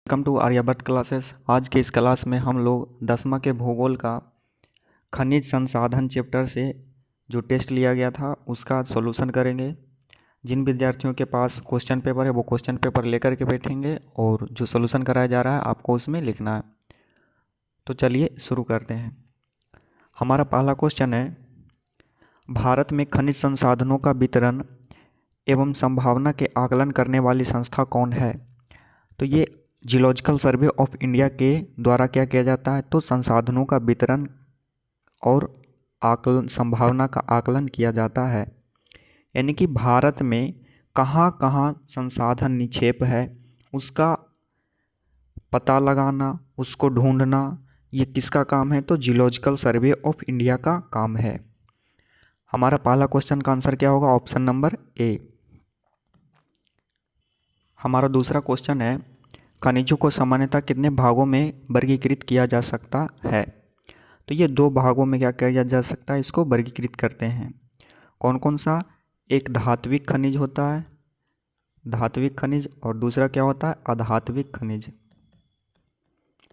Welcome to Aryabhata classes. आज के इस क्लास में हम लोग 10वां के भूगोल का खनिज संसाधन चैप्टर से जो टेस्ट लिया गया था उसका सॉल्यूशन करेंगे। जिन विद्यार्थियों के पास क्वेश्चन पेपर है वो क्वेश्चन पेपर लेकर के बैठेंगे और जो सॉल्यूशन कराया जा रहा है आपको उसमें लिखना है। तो चलिए शुरू करते हैं। हमारा पहला क्वेश्चन है, भारत में खनिज संसाधनों का वितरण एवं संभावना के आकलन करने वाली संस्था कौन है? तो ये जियोलॉजिकल सर्वे ऑफ इंडिया के द्वारा क्या किया जाता है? तो संसाधनों का वितरण और आकलन, संभावना का आकलन किया जाता है। यानी कि भारत में कहाँ कहाँ संसाधन निक्षेप है उसका पता लगाना, उसको ढूंढना, ये किसका काम है? तो जियोलॉजिकल सर्वे ऑफ इंडिया का काम है। हमारा पहला क्वेश्चन का आंसर क्या होगा? Option number A. हमारा दूसरा क्वेश्चन है, खनिजों को सामान्यतः कितने भागों में वर्गीकृत किया जा सकता है? तो ये दो भागों में क्या किया जा सकता है, इसको वर्गीकृत करते हैं। कौन कौन सा? एक धात्विक खनिज होता है, धात्विक खनिज, और दूसरा क्या होता है? अधात्विक खनिज।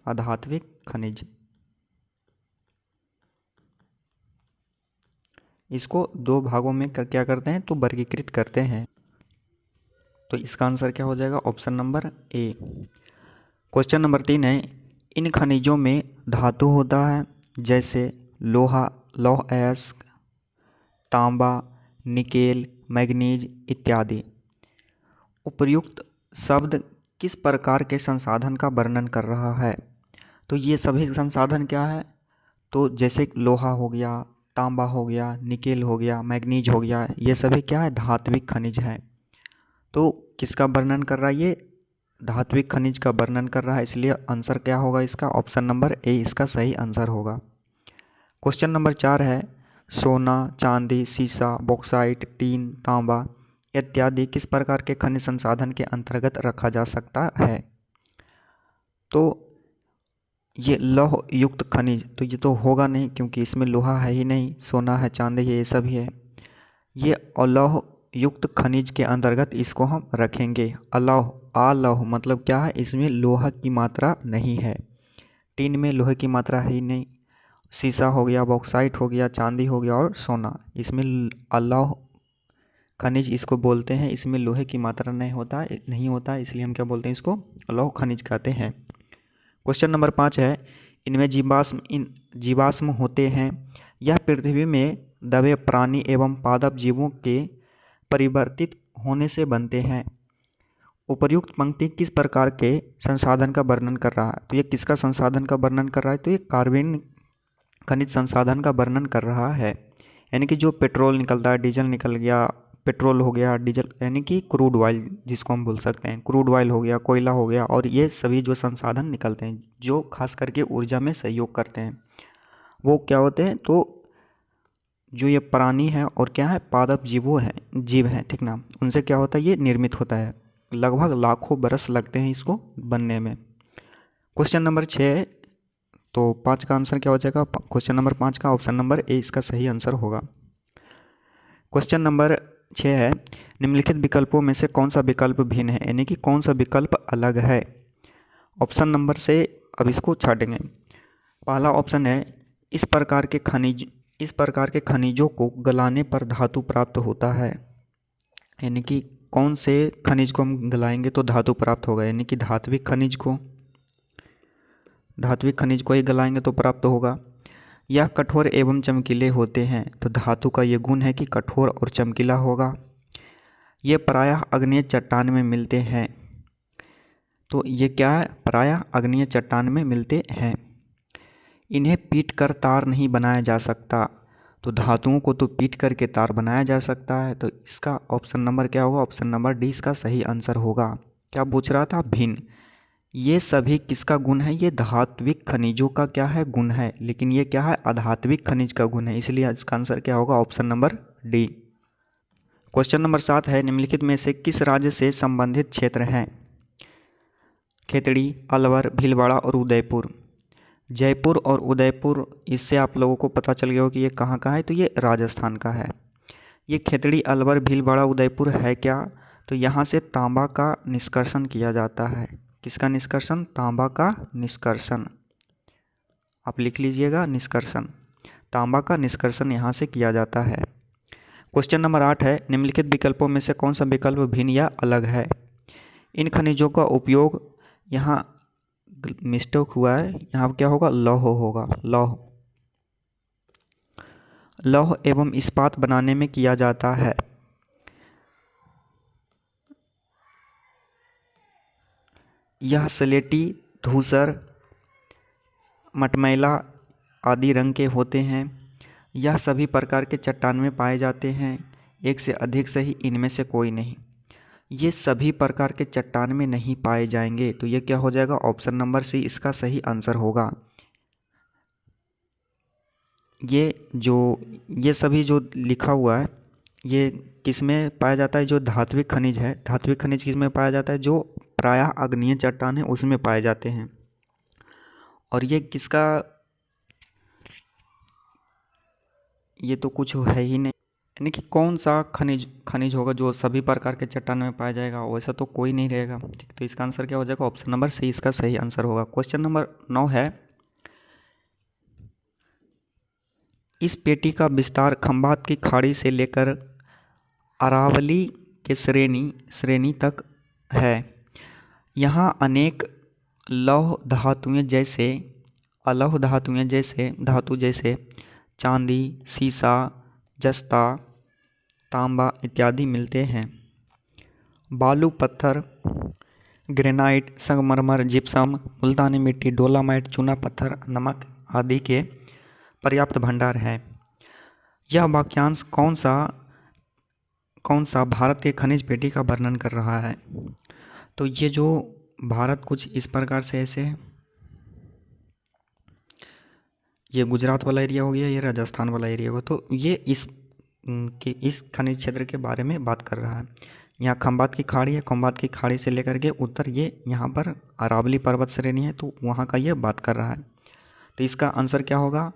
अधात्विक खनिज, इसको दो भागों में क्या करते हैं? तो वर्गीकृत करते हैं। तो इसका आंसर क्या हो जाएगा? Option number A. Question number 3 है, इन खनिजों में धातु होता है जैसे लोहा, लौह अयस्क, तांबा, निकेल, मैग्नीज इत्यादि। उपर्युक्त शब्द किस प्रकार के संसाधन का वर्णन कर रहा है? तो ये सभी संसाधन क्या है? तो जैसे लोहा हो गया, तांबा हो गया, निकेल हो गया, मैग्नीज हो गया, ये सभी क्या है? धात्विक खनिज हैं। तो किसका वर्णन कर रहा है? ये धात्विक खनिज का वर्णन कर रहा है, इसलिए आंसर क्या होगा इसका? ऑप्शन नंबर ए इसका सही आंसर होगा। क्वेश्चन नंबर 4 है, सोना, चांदी, सीसा, बॉक्साइट, टीन, तांबा इत्यादि किस प्रकार के खनिज संसाधन के अंतर्गत रखा जा सकता है? तो ये लौह युक्त खनिज, तो ये तो होगा नहीं क्योंकि इसमें लोहा है ही नहीं, सोना है, चांदी है, ये सभी है। ये अलौह युक्त खनिज के अंतर्गत इसको हम रखेंगे। अलौह, अलौह मतलब क्या है? इसमें लोहा की मात्रा नहीं है। टीन में लोहे की मात्रा है ही नहीं, सीसा हो गया, बॉक्साइट हो गया, चांदी हो गया और सोना, इसमें अलौह खनिज इसको बोलते हैं। इसमें लोहे की मात्रा नहीं होता, इसलिए हम क्या बोलते हैं? इसको अलौह खनिज कहते हैं। क्वेश्चन नंबर 5 है, इनमें जीवाश्म होते हैं। यह पृथ्वी में दबे प्राणी एवं पादप जीवों के परिवर्तित होने से बनते हैं। उपर्युक्त पंक्ति किस प्रकार के संसाधन का वर्णन कर रहा है? तो ये किसका संसाधन का वर्णन कर रहा है? तो ये कार्बन खनिज संसाधन का वर्णन कर रहा है। यानी कि जो पेट्रोल निकलता है, डीजल निकल गया, पेट्रोल हो गया, डीजल यानी कि क्रूड ऑयल जिसको हम बोल सकते हैं, क्रूड ऑयल हो गया, कोयला हो गया, और ये सभी जो संसाधन निकलते हैं जो खास करके ऊर्जा में सहयोग करते हैं वो क्या होते हैं? तो जो ये प्राणी है और क्या है? पादप जीव हैं, ठीक ना, उनसे क्या होता है? ये निर्मित होता है। लगभग लाखों बरस लगते हैं इसको बनने में। क्वेश्चन नंबर 6, तो 5 का आंसर क्या हो जाएगा? क्वेश्चन नंबर 5 का ऑप्शन नंबर ए इसका सही आंसर होगा। क्वेश्चन नंबर 6 है, निम्नलिखित विकल्पों में से कौन सा विकल्प भिन्न है? यानी कि कौन सा विकल्प अलग है? ऑप्शन नंबर से अब इसको छाटेंगे। पहला ऑप्शन है, इस प्रकार के खनिजों को गलाने पर धातु प्राप्त होता है। यानी कि कौन से खनिज को हम गलाएंगे तो धातु प्राप्त होगा? यानी कि धात्विक खनिज को ही गलाएंगे तो प्राप्त होगा। यह कठोर एवं चमकीले होते हैं, तो धातु का ये गुण है कि कठोर और चमकीला होगा। ये प्रायः अग्नेय चट्टान में मिलते हैं, तो ये क्या है? प्रायः अग्नेय चट्टान में मिलते हैं। इन्हें पीट कर तार नहीं बनाया जा सकता, तो धातुओं को तो पीट करके तार बनाया जा सकता है, तो इसका ऑप्शन नंबर क्या होगा? ऑप्शन नंबर डी इसका सही आंसर होगा। क्या पूछ रहा था? भिन्न। ये सभी किसका गुण है? ये धात्विक खनिजों का क्या है? गुण है, लेकिन ये क्या है? अधात्विक खनिज का गुण है, इसलिए इसका आंसर क्या होगा? Option number D. Question number 7 है, निम्नलिखित में से किस राज्य से संबंधित क्षेत्र हैं? खेतड़ी, अलवर, भीलवाड़ा और उदयपुर। जयपुर और उदयपुर, इससे आप लोगों को पता चल गया हो कि ये कहाँ का है, तो ये राजस्थान का है। ये खेतड़ी, अलवर, भीलवाड़ा, उदयपुर है क्या? तो यहाँ से तांबा का निष्कर्षण किया जाता है। किसका निष्कर्षण? तांबा का निष्कर्षण। आप लिख लीजिएगा निष्कर्षण। तांबा का निष्कर्षण यहाँ से किया जाता है। क्वेश्चन नंबर 8 है, निम्नलिखित विकल्पों में से कौन सा विकल्प भिन्न या अलग है? इन खनिजों का उपयोग, यहाँ मिस्टेक हुआ है, यहाँ क्या होगा? लौह होगा। लौह एवं इस्पात बनाने में किया जाता है। यह स्लेटी, धूसर, मटमैला आदि रंग के होते हैं। यह सभी प्रकार के चट्टान में पाए जाते हैं, एक से अधिक सही, इनमें से कोई नहीं। ये सभी प्रकार के चट्टान में नहीं पाए जाएंगे, तो ये क्या हो जाएगा? ऑप्शन नंबर सी इसका सही आंसर होगा। ये सभी जो लिखा हुआ है, ये किस में पाया जाता है? जो धात्विक खनिज है, धात्विक खनिज किस में पाया जाता है? जो प्रायः आग्नेय चट्टान है उसमें पाए जाते हैं। और ये किसका, ये तो कुछ है ही नहीं, यानी कि कौन सा खनिज होगा जो सभी प्रकार के चट्टान में पाया जाएगा? वैसा तो कोई नहीं रहेगा। ठीक, तो इसका आंसर क्या हो जाएगा? ऑप्शन नंबर सी इसका सही आंसर होगा। क्वेश्चन नंबर 9 है, इस पेटी का विस्तार खंभात की खाड़ी से लेकर अरावली के श्रेणी तक है। यहाँ अनेक लौह धातुएं जैसे चांदी, सीसा, जस्ता, तांबा इत्यादि मिलते हैं। बालू, पत्थर, ग्रेनाइट, संगमरमर, जिप्सम, मुल्तानी मिट्टी, डोलामाइट, चूना पत्थर, नमक आदि के पर्याप्त भंडार है। यह वाक्यांश कौन सा भारत के खनिज पेटी का वर्णन कर रहा है? तो ये जो भारत कुछ इस प्रकार से ऐसे है, ये गुजरात वाला एरिया हो गया, ये राजस्थान वाला एरिया होगा, तो ये इस खनिज क्षेत्र के बारे में बात कर रहा है। यहाँ खंभात की खाड़ी है, खंभात की खाड़ी से लेकर के उत्तर ये यहाँ पर अरावली पर्वत श्रेणी है, तो वहाँ का ये बात कर रहा है। तो इसका आंसर क्या होगा?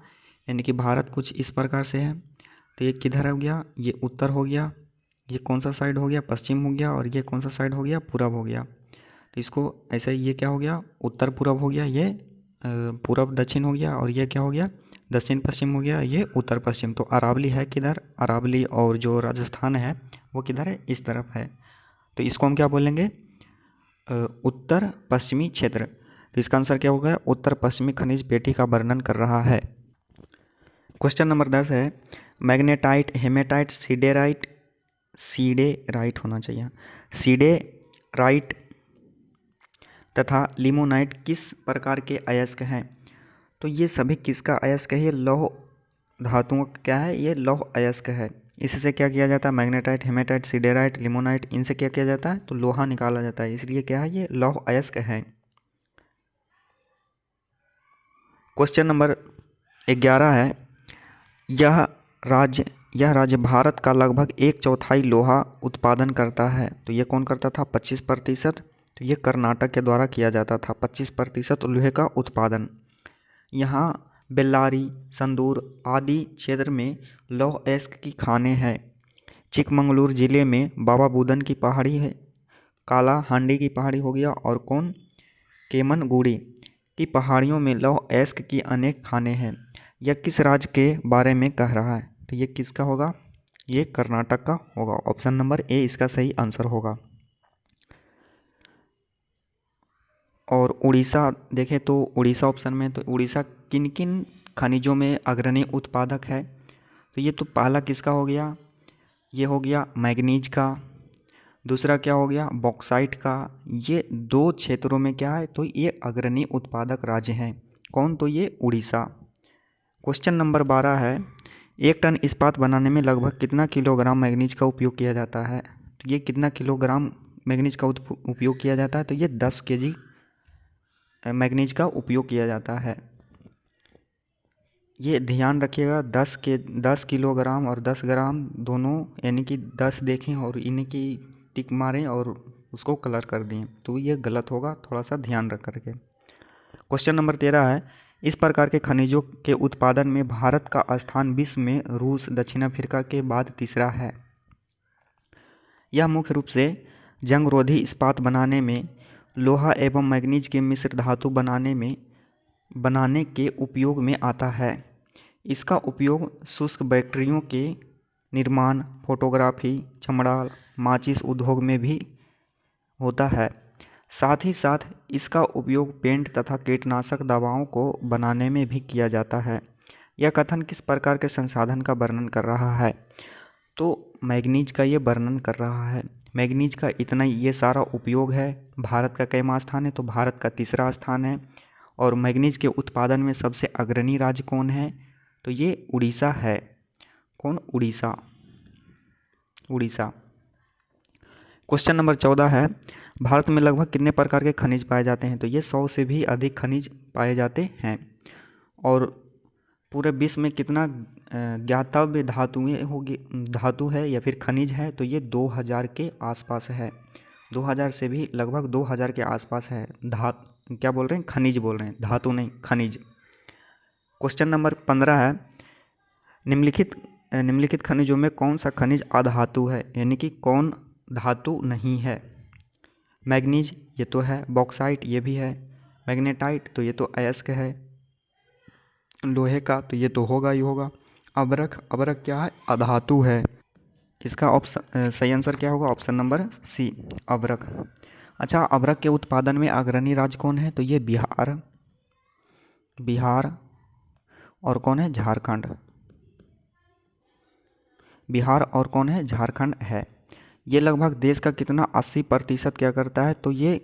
यानी कि भारत कुछ इस प्रकार से है, तो ये किधर हो गया? ये उत्तर हो गया। ये कौन सा साइड हो गया? पश्चिम हो गया। और ये कौन सा साइड हो गया? पूरब हो गया। तो इसको ऐसे ही, ये क्या हो गया? उत्तर पूरब हो गया, ये पूरब दक्षिण हो गया, और ये क्या हो गया? दक्षिण पश्चिम हो गया, ये उत्तर पश्चिम। तो अरावली है किधर? अरावली और जो राजस्थान है वो किधर है? इस तरफ है। तो इसको हम क्या बोलेंगे? उत्तर पश्चिमी क्षेत्र। तो इसका आंसर क्या होगा? उत्तर पश्चिमी खनिज पेटी का वर्णन कर रहा है। क्वेश्चन नंबर 10 है, मैग्नेटाइट, हेमेटाइट, सीडेराइट होना चाहिए, सीडेराइट तथा लिमोनाइट किस प्रकार के अयस्क हैं? तो ये सभी किसका अयस्क है? ये लौह धातुओं का क्या है? ये लौह अयस्क है। इससे क्या किया जाता है? मैग्नेटाइट, हेमेटाइट, सीडेराइट, लिमोनाइट, इनसे क्या किया जाता है? तो लोहा निकाला जाता है, इसलिए क्या है? ये लौह अयस्क है। क्वेश्चन नंबर 11 है, यह राज्य भारत का लगभग 1/4 लोहा उत्पादन करता है। तो ये कौन करता था? 25%। तो ये कर्नाटक के द्वारा किया जाता था, 25% लोहे का उत्पादन। यहाँ बेल्लारी, संदूर आदि क्षेत्र में लौह अयस्क की खानें हैं। चिकमंगलूर जिले में बाबा बुदन की पहाड़ी है, काला हांडी की पहाड़ी हो गया, और कौन? केमनगुड़ी की पहाड़ियों में लौह अयस्क की अनेक खानें हैं। यह किस राज्य के बारे में कह रहा है? तो ये किसका होगा? ये कर्नाटक का होगा। ऑप्शन नंबर ए इसका सही आंसर होगा। और उड़ीसा देखें तो उड़ीसा ऑप्शन में, तो उड़ीसा किन किन खनिजों में अग्रणी उत्पादक है? तो ये तो पहला किसका हो गया? ये हो गया मैग्नीज का। दूसरा क्या हो गया? बॉक्साइट का। ये 2 क्षेत्रों में क्या है? तो ये अग्रणी उत्पादक राज्य हैं। कौन? तो ये उड़ीसा। क्वेश्चन नंबर 12 है, 1 टन इस्पात बनाने में लगभग कितना किलोग्राम मैग्नीज का उपयोग किया जाता है? तो ये कितना किलोग्राम मैग्नीज का उपयोग किया जाता है? तो ये 10 kg मैग्नीज का उपयोग किया जाता है। ये ध्यान रखिएगा, 10 किलोग्राम और 10 ग्राम दोनों, यानी कि 10 देखें और इनकी टिक मारें और उसको कलर कर दें, तो ये गलत होगा, थोड़ा सा ध्यान रख करके। क्वेश्चन नंबर 13 है, इस प्रकार के खनिजों के उत्पादन में भारत का स्थान विश्व में रूस, दक्षिण अफ्रीका के बाद तीसरा है। यह मुख्य रूप से जंगरोधी इस्पात बनाने में लोहा एवं मैग्नीज के मिश्र धातु बनाने के उपयोग में आता है। इसका उपयोग शुष्क बैटरियों के निर्माण, फोटोग्राफी, चमड़ा, माचिस उद्योग में भी होता है। साथ ही साथ इसका उपयोग पेंट तथा कीटनाशक दवाओं को बनाने में भी किया जाता है। यह कथन किस प्रकार के संसाधन का वर्णन कर रहा है? तो मैग्नीज का ये वर्णन कर रहा है। मैग्नीज का इतना ये सारा उपयोग है। भारत का कैवां स्थान है? तो भारत का तीसरा स्थान है। और मैग्नीज के उत्पादन में सबसे अग्रणी राज्य कौन है? तो ये उड़ीसा है। कौन? उड़ीसा। उड़ीसा। क्वेश्चन नंबर 14 है, भारत में लगभग कितने प्रकार के खनिज पाए जाते हैं? तो ये 100 से भी अधिक खनिज पाए जाते हैं। और पूरे विश्व में कितना ज्ञातव्य धातु है या फिर खनिज है? तो ये 2000 के आसपास है। 2000 से भी लगभग 2000 के आसपास है। क्या बोल रहे हैं? खनिज बोल रहे हैं, धातु नहीं, खनिज। क्वेश्चन नंबर 15 है, निम्नलिखित खनिजों में कौन सा खनिज अधातु है, यानी कि कौन धातु नहीं है? मैग्नीज ये तो है, बॉक्साइट ये भी है, मैग्नेटाइट तो ये तो अयस्क है, लोहे का तो ये तो होगा ही होगा। अबरक क्या है? अधातु है। इसका ऑप्शन सही आंसर क्या होगा? ऑप्शन नंबर सी, अबरक। अच्छा, अबरक के उत्पादन में अग्रणी राज्य कौन है? तो ये बिहार और कौन है? झारखंड। बिहार और कौन है? झारखंड है। ये लगभग देश का कितना 80% क्या करता है? तो ये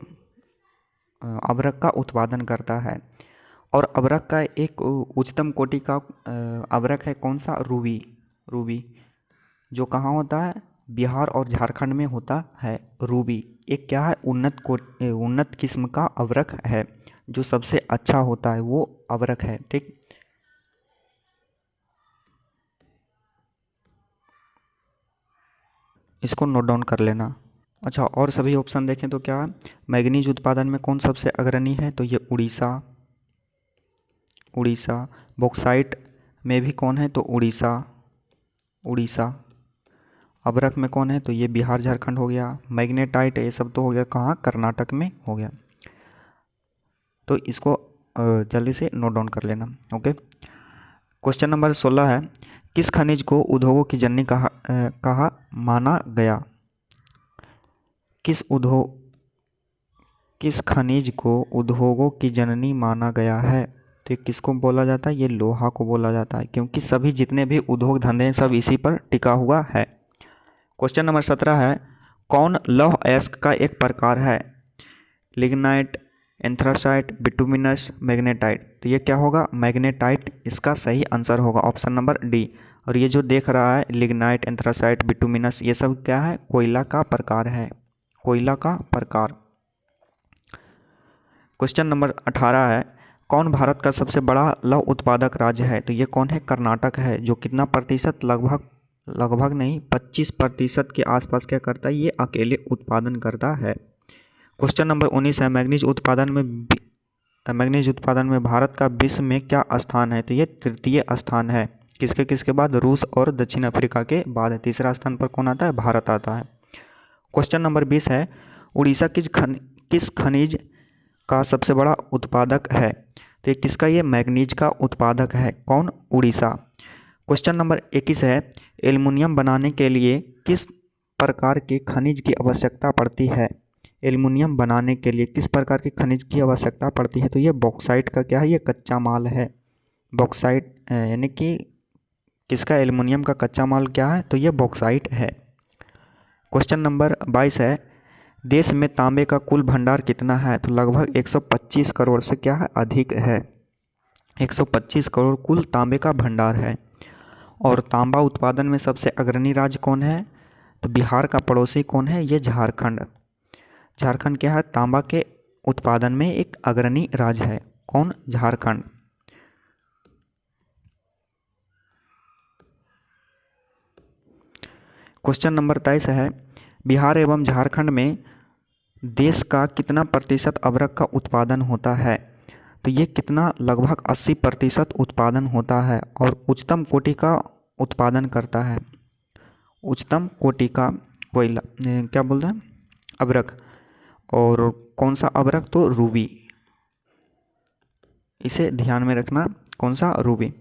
अबरक का उत्पादन करता है। और अबरक का एक उच्चतम कोटि का अबरक है, कौन सा? रूबी, जो कहाँ होता है? बिहार और झारखंड में होता है रूबी। एक क्या है? उन्नत किस्म का अबरक है, जो सबसे अच्छा होता है वो अबरक है। ठीक, इसको नोट डाउन कर लेना। अच्छा, और सभी ऑप्शन देखें तो क्या है? मैग्नीज उत्पादन में कौन सबसे अग्रणी है? तो ये उड़ीसा। बॉक्साइट में भी कौन है? तो उड़ीसा। अबरक में कौन है? तो ये बिहार झारखंड हो गया। मैग्नेटाइट ये सब तो हो गया कहाँ? कर्नाटक में हो गया। तो इसको जल्दी से नोट डाउन कर लेना। ओके। क्वेश्चन नंबर 16 है, किस खनिज को उद्योगों की जननी कहा माना गया? किस खनिज को उद्योगों की जननी माना गया है? तो किसको बोला जाता है? ये लोहा को बोला जाता है, क्योंकि सभी जितने भी उद्योग धंधे हैं सब इसी पर टिका हुआ है। क्वेश्चन नंबर 17 है, कौन लौह अयस्क का एक प्रकार है? Lignite, anthracite, bituminous, magnetite. तो ये क्या होगा? मैग्नेटाइट इसका सही आंसर होगा, ऑप्शन नंबर डी। और ये जो देख रहा है लिग्नाइट, एंथ्रासाइट, बिटुमिनस, ये सब क्या है? कोयला का प्रकार है, कोयला का प्रकार। क्वेश्चन नंबर 18 है, कौन भारत का सबसे बड़ा लौह उत्पादक राज्य है? तो ये कौन है? कर्नाटक है, जो कितना प्रतिशत? लगभग नहीं, 25% के आसपास क्या करता है? ये अकेले उत्पादन करता है। क्वेश्चन नंबर 19 है, मैग्नीज उत्पादन में भारत का विश्व में क्या स्थान है? तो ये तृतीय स्थान है। किसके बाद? रूस और दक्षिण अफ्रीका के बाद। तीसरा स्थान पर कौन आता है? भारत आता है। क्वेश्चन नंबर 20 है, उड़ीसा किस खनिज का सबसे बड़ा उत्पादक है? तो ये किसका? ये मैग्नीज का उत्पादक है। कौन? उड़ीसा। क्वेश्चन नंबर 21 है, एल्युमिनियम बनाने के लिए किस प्रकार के खनिज की आवश्यकता पड़ती है? एल्युमिनियम बनाने के लिए किस प्रकार के खनिज की आवश्यकता पड़ती है? तो ये बॉक्साइट का क्या है? ये कच्चा माल है। बॉक्साइट यानी कि किसका? एल्युमिनियम का कच्चा माल क्या है? तो ये बॉक्साइट है। क्वेश्चन नंबर 22 है, देश में तांबे का कुल भंडार कितना है? तो लगभग 125 करोड़ से क्या है? अधिक है। 125 करोड़ कुल तांबे का भंडार है। और तांबा उत्पादन में सबसे अग्रणी राज्य कौन है? तो बिहार का पड़ोसी कौन है? ये झारखंड। झारखंड क्या है? तांबा के उत्पादन में एक अग्रणी राज्य है। कौन? झारखंड। क्वेश्चन नंबर 23 है, बिहार एवं झारखंड में देश का कितना प्रतिशत अबरक का उत्पादन होता है? तो ये कितना? लगभग 80% उत्पादन होता है। और उच्चतम कोटि का उत्पादन करता है, उच्चतम कोटि का कोयला क्या बोलते हैं? अबरक। और कौन सा अभ्रक? तो रूबी, इसे ध्यान में रखना, कौन सा? रूबी।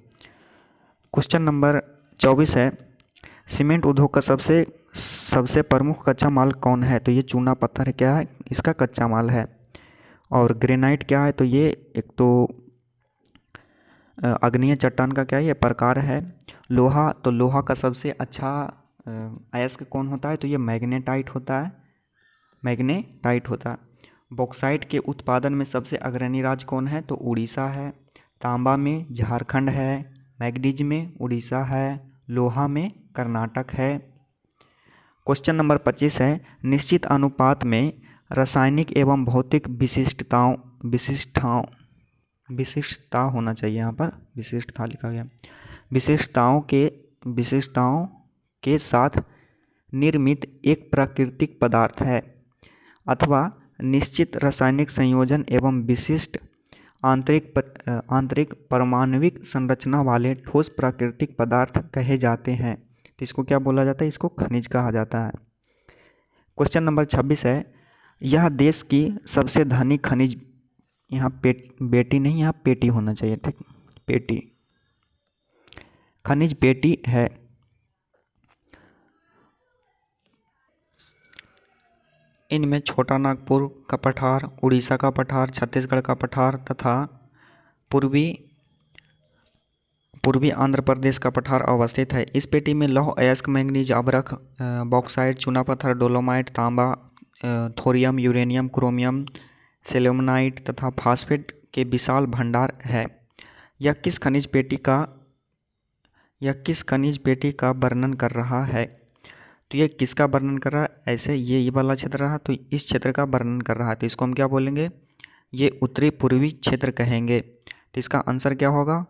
क्वेश्चन नंबर 24 है, सीमेंट उद्योग का सबसे प्रमुख कच्चा माल कौन है? तो ये चूना पत्थर क्या है? इसका कच्चा माल है। और ग्रेनाइट क्या है? तो ये एक तो अग्नीय चट्टान का क्या है? ये प्रकार है। लोहा, तो लोहा का सबसे अच्छा अयस्क कौन होता है? तो ये मैग्नेटाइट होता है, मैग्नेटाइट होता है। बॉक्साइट के उत्पादन में सबसे अग्रणी राज्य कौन है? तो उड़ीसा है। तांबा में झारखंड है, मैग्नीज में उड़ीसा है, लोहा में कर्नाटक है। क्वेश्चन नंबर 25 है, निश्चित अनुपात में रासायनिक एवं भौतिक विशिष्टता होना चाहिए, यहाँ पर विशिष्टता लिखा गया, विशिष्टताओं के साथ निर्मित एक प्राकृतिक पदार्थ है अथवा निश्चित रासायनिक संयोजन एवं विशिष्ट आंतरिक परमाणविक संरचना वाले ठोस प्राकृतिक पदार्थ कहे जाते हैं। तो इसको क्या बोला जाता है? इसको खनिज कहा जाता है। क्वेश्चन नंबर 26 है, यह देश की सबसे धनी खनिज, यहाँ बेटी नहीं, यहाँ पेटी होना चाहिए, ठीक, पेटी, खनिज पेटी है। इनमें छोटा नागपुर का पठार, उड़ीसा का पठार, छत्तीसगढ़ का पठार तथा पूर्वी आंध्र प्रदेश का पठार अवस्थित है। इस पेटी में लौह अयस्क, मैंगनीज, अभ्रक, बॉक्साइट, चूना पत्थर, डोलोमाइट, तांबा, थोरियम, यूरेनियम, क्रोमियम, सेलेमनाइट तथा फास्फेट के विशाल भंडार है। यह किस खनिज पेटी का वर्णन कर रहा है? तो ये किसका वर्णन कर रहा है? ऐसे ये वाला क्षेत्र रहा, तो इस क्षेत्र का वर्णन कर रहा है, तो इसको हम क्या बोलेंगे? ये उत्तरी पूर्वी क्षेत्र कहेंगे। तो इसका आंसर क्या होगा?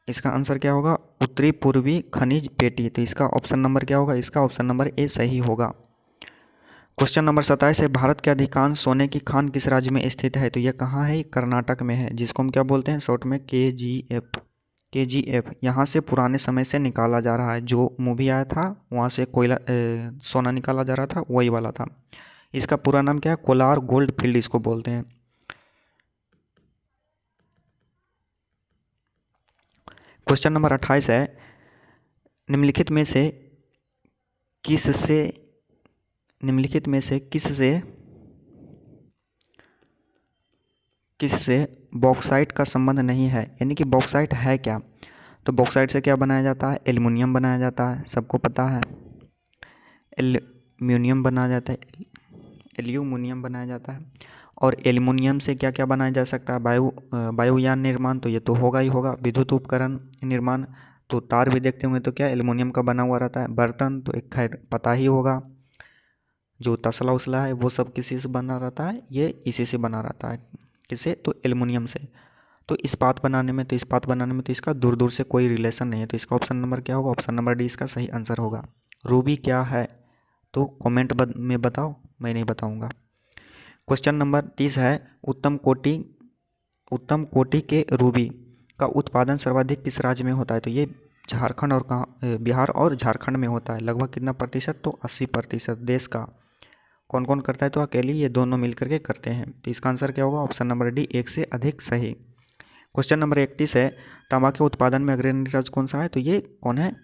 इसका आंसर क्या होगा? उत्तरी पूर्वी खनिज पेटी। तो इसका ऑप्शन नंबर क्या होगा? इसका ऑप्शन नंबर ए सही होगा। क्वेश्चन नंबर 27 है, भारत के अधिकांश सोने की खान किस राज्य में स्थित है? तो यह कहाँ है? कर्नाटक में है, जिसको हम क्या बोलते हैं शॉर्ट में? KGF। यहाँ से पुराने समय से निकाला जा रहा है, जो मूवी आया था वहाँ से कोयला सोना निकाला जा रहा था, वही वाला था। इसका पूरा नाम क्या है? कोलार गोल्ड फील्ड इसको बोलते हैं। क्वेश्चन नंबर 28 है, निम्नलिखित में से किससे बॉक्साइट का संबंध नहीं है? यानी कि बॉक्साइट है क्या? तो बॉक्साइट से क्या बनाया जाता है? एल्युमिनियम बनाया जाता है, सबको पता है। एल्युमिनियम बनाया जाता है। और एल्युमिनियम से क्या क्या बनाया जा सकता है? वायुयान निर्माण, तो ये तो होगा ही होगा। विद्युत उपकरण निर्माण, तो तार भी देखते होंगे, तो क्या एल्युमिनियम का बना हुआ रहता है। बर्तन तो एक खैर पता ही होगा, जो तसला उसला है वो सब किसी से बना रहता है? ये इसी से बना रहता है। किससे? तो एल्युमिनियम से। तो इस्पात बनाने में तो इसका दूर दूर से कोई रिलेशन नहीं है। तो इसका ऑप्शन नंबर क्या होगा? ऑप्शन नंबर डी इसका सही आंसर होगा। रूबी क्या है? तो कमेंट में बताओ, मैं नहीं बताऊंगा। क्वेश्चन नंबर 30 है, उत्तम कोटि के रूबी का उत्पादन सर्वाधिक किस राज्य में होता है? तो ये झारखंड और बिहार और झारखंड में होता है। लगभग कितना प्रतिशत? तो 80% देश का। कौन कौन करता है? तो अकेले ये दोनों मिल करके करते हैं। तो इसका आंसर क्या होगा? ऑप्शन नंबर डी, एक से अधिक सही। क्वेश्चन नंबर 31 है, तांबा के उत्पादन में अग्रणी राज्य कौन सा है? तो ये कौन है?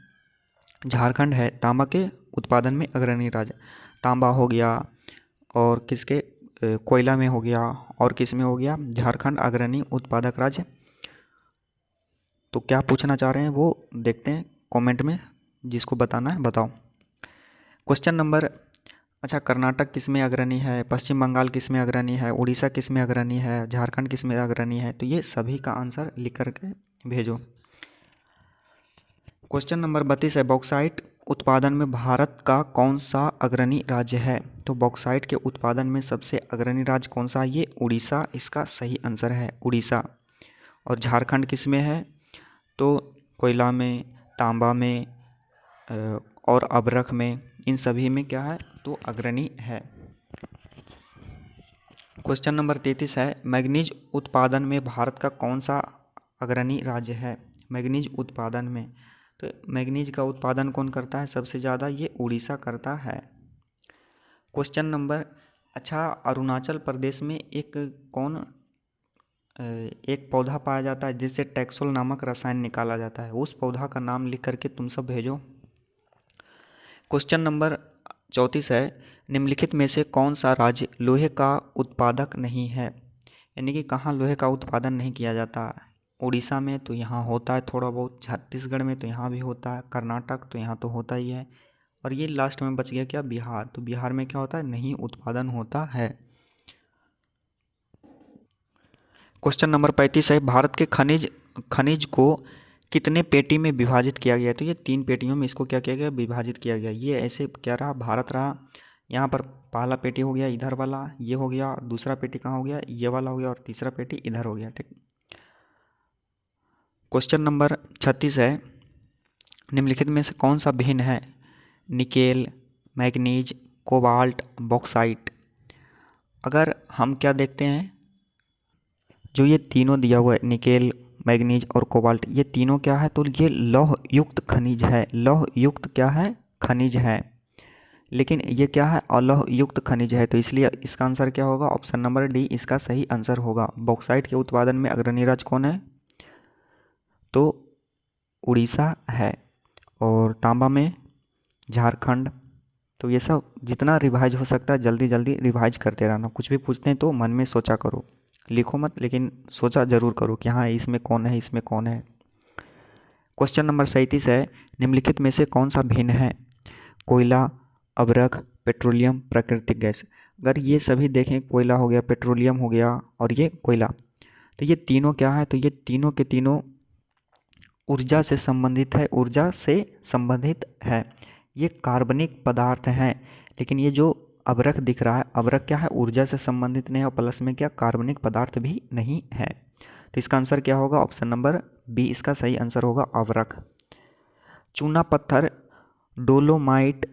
झारखंड है तांबा के उत्पादन में अग्रणी राज्य। तांबा हो गया, और किसके? कोयला में हो गया, और किस में हो गया? झारखंड अग्रणी उत्पादक राज्य। तो क्या पूछना चाह रहे हैं वो देखते हैं कमेंट में, जिसको बताना है बताओ। क्वेश्चन नंबर, अच्छा, कर्नाटक किस में अग्रणी है? पश्चिम बंगाल किस में अग्रणी है? उड़ीसा किस में अग्रणी है? झारखंड किस में अग्रणी है? तो ये सभी का आंसर लिख करके भेजो। क्वेश्चन नंबर 32 है, बॉक्साइट उत्पादन में भारत का कौन सा अग्रणी राज्य है? तो बॉक्साइट के उत्पादन में सबसे अग्रणी राज्य कौन सा है? ये उड़ीसा इसका सही आंसर है, उड़ीसा। और झारखंड किस में है? तो कोयला में, तांबा में और अभ्रक में, इन सभी में क्या है? तो अग्रणी है। क्वेश्चन नंबर 33 है, मैग्नीज उत्पादन में भारत का कौन सा अग्रणी राज्य है? मैग्नीज उत्पादन में, तो मैग्नीज का उत्पादन कौन करता है सबसे ज़्यादा? ये उड़ीसा करता है। क्वेश्चन नंबर, अच्छा अरुणाचल प्रदेश में एक पौधा पाया जाता है जिससे टैक्सोल नामक रसायन निकाला जाता है, उस पौधा का नाम लिख करके तुम सब भेजो। क्वेश्चन नंबर 34 है, निम्नलिखित में से कौन सा राज्य लोहे का उत्पादक नहीं है, यानी कि कहाँ लोहे का उत्पादन नहीं किया जाता। उड़ीसा में तो यहाँ होता है थोड़ा बहुत, छत्तीसगढ़ में तो यहाँ भी होता है, कर्नाटक तो यहाँ तो होता ही है, और ये लास्ट में बच गया क्या, बिहार। तो बिहार में क्या होता है, नहीं उत्पादन होता है। क्वेश्चन नंबर 35 है, भारत के खनिज को कितने पेटी में विभाजित किया गया। तो ये 3 पेटियों में इसको क्या किया गया, विभाजित किया गया। ये ऐसे क्या रहा, भारत रहा, यहाँ पर पहला पेटी हो गया इधर वाला, ये हो गया, दूसरा पेटी कहाँ हो गया, ये वाला हो गया, और तीसरा पेटी इधर हो गया। ठीक। क्वेश्चन नंबर 36 है, निम्नलिखित में से कौन सा भिन्न है, निकेल, मैग्नीज, कोबाल्ट, बॉक्साइट। अगर हम क्या देखते हैं, जो ये तीनों दिया हुआ है, निकेल, मैग्नीज और कोबाल्ट, ये तीनों क्या है, तो ये लौह युक्त खनिज है। लौह युक्त क्या है, खनिज है, लेकिन ये क्या है, अलौह युक्त खनिज है। तो इसलिए इसका आंसर क्या होगा, ऑप्शन नंबर डी इसका सही आंसर होगा। बॉक्साइट के उत्पादन में अग्रणी राज्य कौन है, तो उड़ीसा है, और तांबा में झारखंड। तो ये सब जितना रिवाइज हो सकता है जल्दी जल्दी रिवाइज करते रहना। कुछ भी पूछते हैं तो मन में सोचा करो, लिखो मत, लेकिन सोचा जरूर करो कि हाँ इसमें कौन है, इसमें कौन है। क्वेश्चन नंबर 37 है, निम्नलिखित में से कौन सा भिन्न है, कोयला, अभ्रक, पेट्रोलियम, प्राकृतिक गैस। अगर ये सभी देखें, कोयला हो गया, पेट्रोलियम हो गया, और ये कोयला, तो ये तीनों क्या है, तो ये तीनों के तीनों ऊर्जा से संबंधित है, ऊर्जा से संबंधित है। ये कार्बनिक पदार्थ हैं, लेकिन ये जो अभ्रक दिख रहा है, अभ्रक क्या है, ऊर्जा से संबंधित नहीं है, और प्लस में क्या, कार्बनिक पदार्थ भी नहीं है। तो इसका आंसर क्या होगा, ऑप्शन नंबर बी इसका सही आंसर होगा, अभ्रक। चूना पत्थर, डोलोमाइट,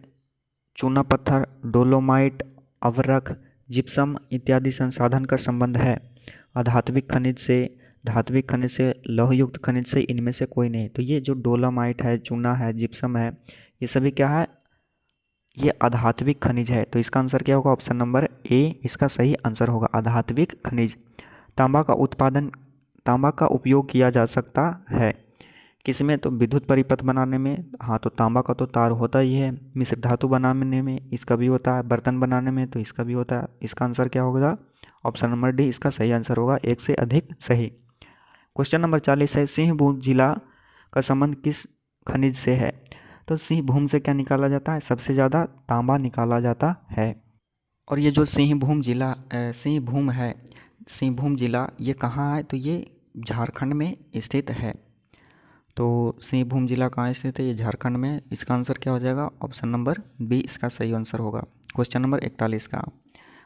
चूना पत्थर, डोलोमाइट, अभ्रक, जिप्सम इत्यादि संसाधन का संबंध है अधात्विक खनिज से, धात्विक खनिज से, लौहयुक्त खनिज से, इनमें से कोई नहीं। तो ये जो डोलोमाइट है, चूना है, जिप्सम है, ये सभी क्या है, ये अधात्विक खनिज है। तो इसका आंसर क्या होगा, ऑप्शन नंबर ए इसका सही आंसर होगा, अधात्विक खनिज। तांबा का उपयोग किया जा सकता है किसमें, तो विद्युत परिपथ बनाने में, हाँ तो तांबा का तो तार होता ही है। मिश्र धातु बनाने में इसका भी होता है, बर्तन बनाने में तो इसका भी होता है। इसका आंसर क्या होगा, ऑप्शन नंबर डी इसका सही आंसर होगा, एक से अधिक सही। क्वेश्चन नंबर 40 है, सिंहभूम जिला का संबंध किस खनिज से है। तो सिंहभूम से क्या निकाला जाता है, सबसे ज़्यादा तांबा निकाला जाता है। और ये जो सिंहभूम है, सिंहभूम जिला ये कहाँ है, तो ये झारखंड में स्थित है। तो सिंहभूम जिला कहाँ स्थित है, ये झारखंड में। इसका आंसर क्या हो जाएगा, ऑप्शन नंबर बी इसका सही आंसर होगा। क्वेश्चन नंबर 41 का।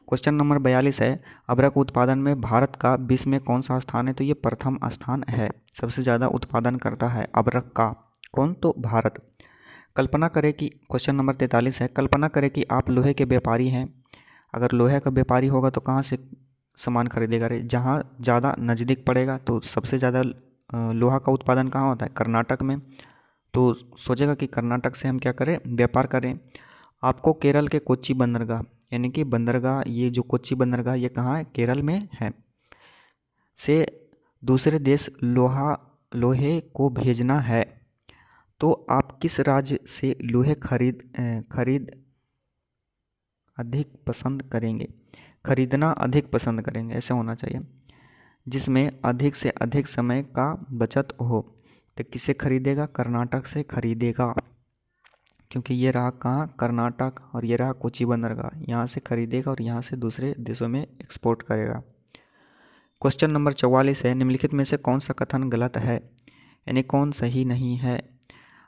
क्वेश्चन नंबर 42 है, अभ्रक उत्पादन में भारत का विश्व में कौन सा स्थान है, तो ये प्रथम स्थान है। सबसे ज़्यादा उत्पादन करता है अभ्रक का कौन, तो भारत। कल्पना करें कि, क्वेश्चन नंबर 43 है, कल्पना करें कि आप लोहे के व्यापारी हैं। अगर लोहे का व्यापारी होगा तो कहाँ से सामान खरीदेगा रे, जहाँ ज़्यादा नज़दीक पड़ेगा। तो सबसे ज़्यादा लोहा का उत्पादन कहाँ होता है, कर्नाटक में। तो सोचेगा कि कर्नाटक से हम क्या करें, व्यापार करें। आपको केरल के कोच्चि बंदरगाह, यानी कि बंदरगाह, ये जो कोच्चि बंदरगाह ये कहाँ है, केरल में है, से दूसरे देश लोहे को भेजना है। तो आप किस राज्य से लोहे खरीद अधिक पसंद करेंगे, खरीदना अधिक पसंद करेंगे, ऐसे होना चाहिए, जिसमें अधिक से अधिक समय का बचत हो। तो किसे खरीदेगा, कर्नाटक से खरीदेगा, क्योंकि ये रहा कहाँ, कर्नाटक, और ये रहा कोच्चि बंदरगाह, यहाँ से खरीदेगा और यहाँ से दूसरे देशों में एक्सपोर्ट करेगा। क्वेश्चन नंबर 44 है, निम्नलिखित में से कौन सा कथन गलत है, यानी कौन सही नहीं है।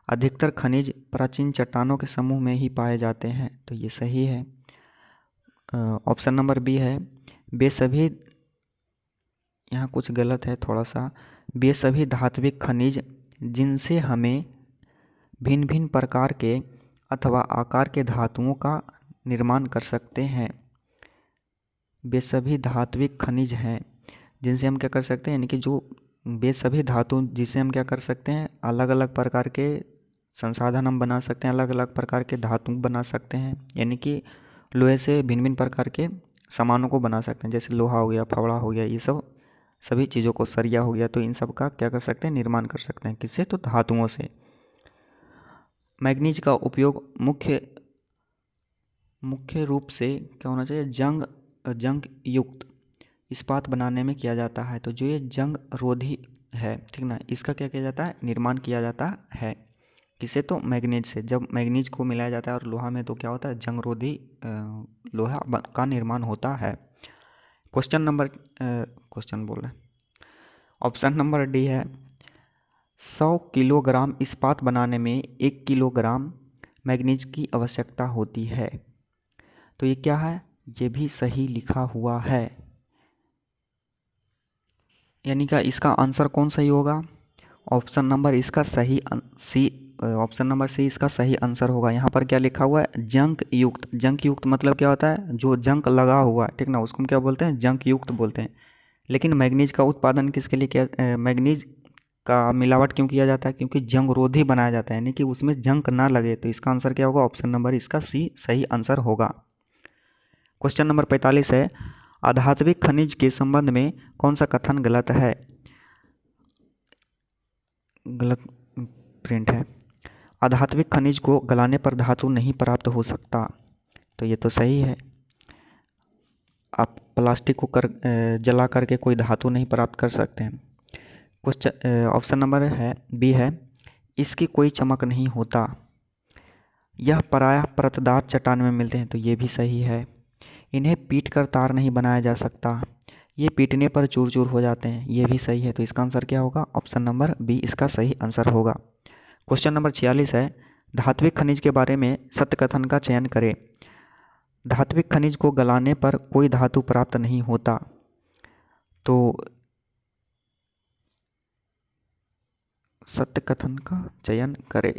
अधिकतर खनिज प्राचीन चट्टानों के समूह में ही पाए जाते हैं, तो ये सही है। ऑप्शन नंबर बी है, वे सभी, यहाँ कुछ गलत है थोड़ा सा, वे सभी धात्विक खनिज जिनसे हमें भिन्न भिन्न प्रकार के अथवा आकार के धातुओं का निर्माण कर सकते हैं। वे सभी धात्विक खनिज हैं जिनसे हम क्या कर सकते हैं, यानी कि जो वे सभी धातु जिसे हम क्या कर सकते हैं, अलग अलग प्रकार के संसाधन हम बना सकते हैं, अलग अलग प्रकार के धातु बना सकते हैं। यानी कि लोहे से भिन्न भिन्न प्रकार के सामानों को बना सकते हैं, जैसे लोहा हो गया, फावड़ा हो गया, ये सब सभी चीज़ों को, सरिया हो गया, तो इन सब का क्या कर सकते हैं, निर्माण कर सकते हैं। किससे? तो धातुओं से। मैग्नीज का उपयोग मुख्य रूप से क्या होना चाहिए, जंग युक्त इस्पात बनाने में किया जाता है। तो जो ये जंग रोधी है, ठीक ना, इसका क्या किया जाता है, निर्माण किया जाता है। किसे? तो मैग्नीज से। जब मैग्नीज को मिलाया जाता है और लोहा में, तो क्या होता है, जंग रोधी लोहा का निर्माण होता है। क्वेश्चन बोल रहे हैं, ऑप्शन नंबर डी है 100 किलोग्राम इस्पात बनाने में 1 किलोग्राम मैग्नीज की आवश्यकता होती है। तो ये क्या है, ये भी सही लिखा हुआ है, यानी कि इसका आंसर कौन सही होगा, ऑप्शन नंबर सी इसका सही आंसर होगा। यहाँ पर क्या लिखा हुआ है, जंक युक्त। जंक युक्त मतलब क्या होता है, जो जंक लगा हुआ है, ठीक ना, उसको हम क्या बोलते हैं, जंक युक्त बोलते हैं। लेकिन मैग्नीज का उत्पादन किसके लिए किया, मैग्नीज का मिलावट क्यों किया जाता है, क्योंकि जंग रोधी बनाया जाता है, यानी कि उसमें जंक ना लगे। तो इसका आंसर क्या होगा, ऑप्शन नंबर इसका सी सही आंसर होगा। क्वेश्चन नंबर 45 है, आधात्विक खनिज के संबंध में कौन सा कथन गलत है? गलत प्रिंट है। आधात्विक खनिज को गलाने पर धातु नहीं प्राप्त हो सकता। तो ये तो सही है। आप प्लास्टिक को जला करके कोई धातु नहीं प्राप्त कर सकते हैं। क्वेश्चन ऑप्शन नंबर है बी है, इसकी कोई चमक नहीं होता। यह प्रायः परतदार चट्टान में मिलते हैं। तो ये भी सही है। इन्हें पीट कर तार नहीं बनाया जा सकता। ये पीटने पर चूर चूर हो जाते हैं। ये भी सही है। तो इसका आंसर क्या होगा, ऑप्शन नंबर बी इसका सही आंसर होगा। क्वेश्चन नंबर 46 है, धात्विक खनिज के बारे में सत्य कथन का चयन करें। धात्विक खनिज को गलाने पर कोई धातु प्राप्त नहीं होता। तो सत्य कथन का चयन करें।